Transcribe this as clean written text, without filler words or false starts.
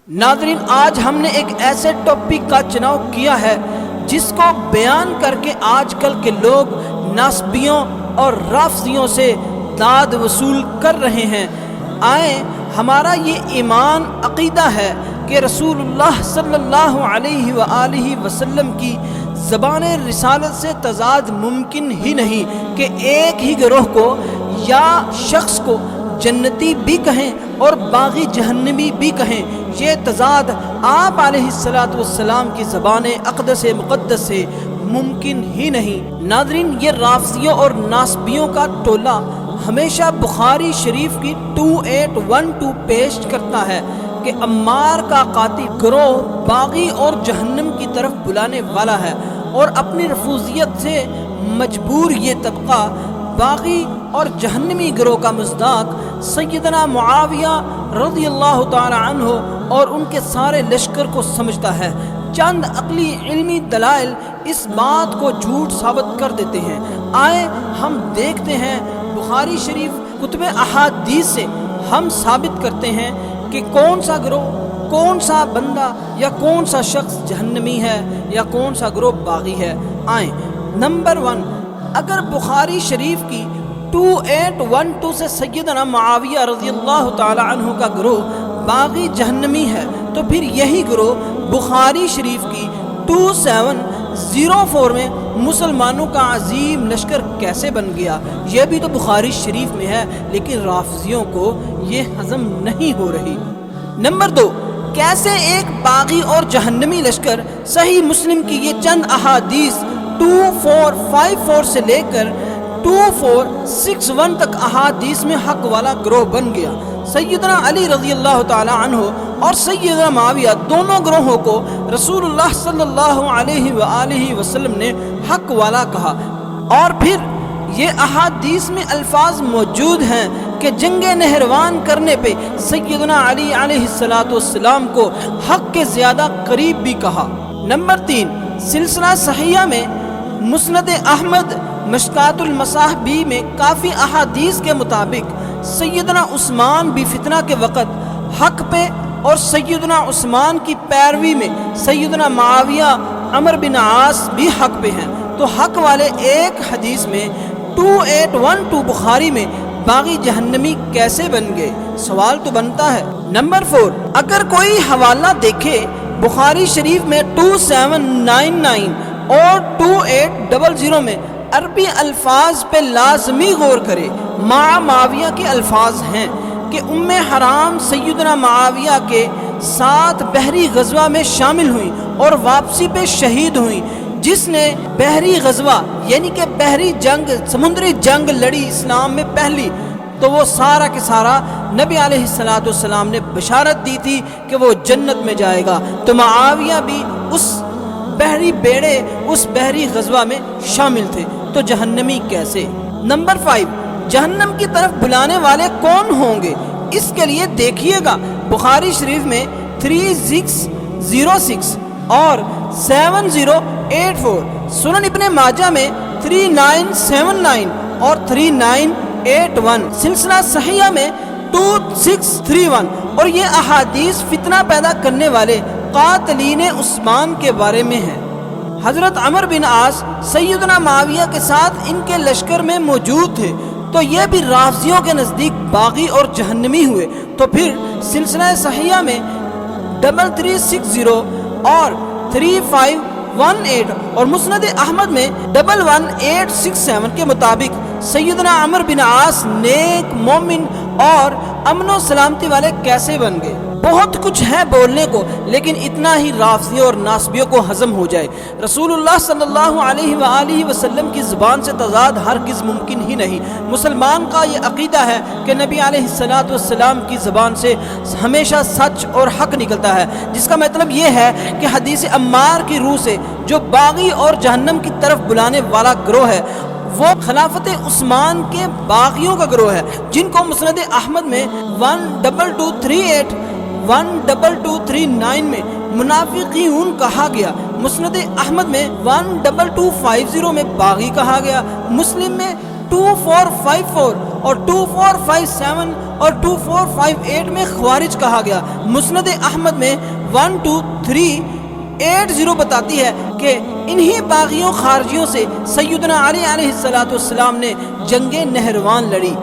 ناظرین، آج ہم نے ایک ایسے ٹاپک کا چناؤ کیا ہے جس کو بیان کر کے آج کل کے لوگ ناسبیوں اور رافضیوں سے داد وصول کر رہے ہیں۔ آئیں، ہمارا یہ ایمان عقیدہ ہے کہ رسول اللہ صلی اللہ علیہ وآلہ وسلم کی زبان رسالت سے تضاد ممکن ہی نہیں کہ ایک ہی گروہ کو یا شخص کو جنتی بھی کہیں اور باغی جہنمی بھی کہیں۔ یہ تضاد آپ علیہ السلام کی زبان اقدس مقدس سے ممکن ہی نہیں۔ ناظرین، یہ رافضیوں اور ناسبیوں کا ٹولہ ہمیشہ بخاری شریف کی 2812 پیش کرتا ہے کہ عمار کا قاتل گروہ باغی اور جہنم کی طرف بلانے والا ہے، اور اپنی رفوزیت سے مجبور یہ طبقہ باغی اور جہنمی گروہ کا مصداق سیدنا معاویہ رضی اللہ تعالی عنہ اور ان کے سارے لشکر کو سمجھتا ہے۔ چند عقلی علمی دلائل اس بات کو جھوٹ ثابت کر دیتے ہیں۔ آئیں ہم دیکھتے ہیں، بخاری شریف کتب احادیث سے ہم ثابت کرتے ہیں کہ کون سا گروہ، کون سا بندہ یا کون سا شخص جہنمی ہے یا کون سا گروہ باغی ہے۔ آئیں، نمبر 1، اگر بخاری شریف کی 2812 سے سیدنا معاویہ رضی اللہ تعالی عنہ کا گروہ باغی جہنمی ہے، تو پھر یہی گروہ بخاری شریف کی 2704 میں مسلمانوں کا عظیم لشکر کیسے بن گیا؟ یہ بھی تو بخاری شریف میں ہے، لیکن رافضیوں کو یہ ہضم نہیں ہو رہی۔ نمبر 2، کیسے ایک باغی اور جہنمی لشکر صحیح مسلم کی یہ چند احادیث 2454 سے لے کر 2461 تک احادیث میں حق والا گروہ بن گیا؟ سیدنا علی رضی اللہ تعالی عنہ اور سیدنا معاویہ دونوں گروہوں کو رسول اللہ صلی اللہ علیہ وآلہ وسلم نے حق والا کہا، اور پھر یہ احادیث میں الفاظ موجود ہیں کہ جنگ نہروان کرنے پہ سیدنا علی علیہ السلام کو حق کے زیادہ قریب بھی کہا۔ نمبر 3، سلسلہ صحیحہ میں مسند احمد مشکات المصابیح میں کافی احادیث کے مطابق سیدنا عثمان بھی فتنہ کے وقت حق پہ، اور سیدنا عثمان کی پیروی میں سیدنا معاویہ عمر بن عاص بھی حق پہ ہیں۔ تو حق والے ایک حدیث میں 2812 بخاری میں باغی جہنمی کیسے بن گئے؟ سوال تو بنتا ہے۔ نمبر 4، اگر کوئی حوالہ دیکھے بخاری شریف میں 2799 اور 2800 میں عربی الفاظ پہ لازمی غور کرے۔ معاویہ کے الفاظ ہیں کہ ام حرام سیدنا معاویہ کے ساتھ بحری غزوہ میں شامل ہوئیں اور واپسی پہ شہید ہوئیں۔ جس نے بحری غزوہ یعنی کہ بحری جنگ، سمندری جنگ لڑی اسلام میں پہلی، تو وہ سارا کے سارا نبی علیہ السلام نے بشارت دی تھی کہ وہ جنت میں جائے گا، تو معاویہ بھی اس بحری بیڑے، اس بحری غزوہ میں شامل تھے، تو جہنمی کیسے؟ نمبر 5، جہنم کی طرف بلانے والے کون ہوں گے؟ اس کے لیے دیکھیے گا بخاری شریف میں 3606 اور 7084، سنن ابن ماجہ میں 3979 اور 3981، سلسلہ صحیحہ میں 2631، اور یہ احادیث فتنہ پیدا کرنے والے قاتلین عثمان کے بارے میں ہیں۔ حضرت عمر بن عاص سیدنا معاویہ کے ساتھ ان کے لشکر میں موجود تھے، تو یہ بھی رافضیوں کے نزدیک باغی اور جہنمی ہوئے۔ تو پھر سلسلہ صحیحہ میں 3360 اور 3518 اور مسند احمد میں 11867 کے مطابق سیدنا عمر بن عاص نیک، مومن اور امن و سلامتی والے کیسے بن گئے؟ بہت کچھ ہے بولنے کو، لیکن اتنا ہی رافضیوں اور ناسبیوں کو ہضم ہو جائے۔ رسول اللہ صلی اللہ علیہ وآلہ وسلم کی زبان سے تضاد ہرگز ممکن ہی نہیں۔ مسلمان کا یہ عقیدہ ہے کہ نبی علیہ السلام کی زبان سے ہمیشہ سچ اور حق نکلتا ہے، جس کا مطلب یہ ہے کہ حدیث عمار کی روح سے جو باغی اور جہنم کی طرف بلانے والا گروہ ہے، وہ خلافت عثمان کے باغیوں کا گروہ ہے، جن کو مسند احمد میں 12238 12239 میں منافقین کہا گیا، مسند احمد میں 12250 میں باغی کہا گیا، مسلم میں 2454 اور 2457 اور 2458 میں خوارج کہا گیا۔ مسند احمد میں 12380 بتاتی ہے کہ انہی باغیوں خارجیوں سے سیدنا علی علیہ السلام نے جنگ نہروان لڑی۔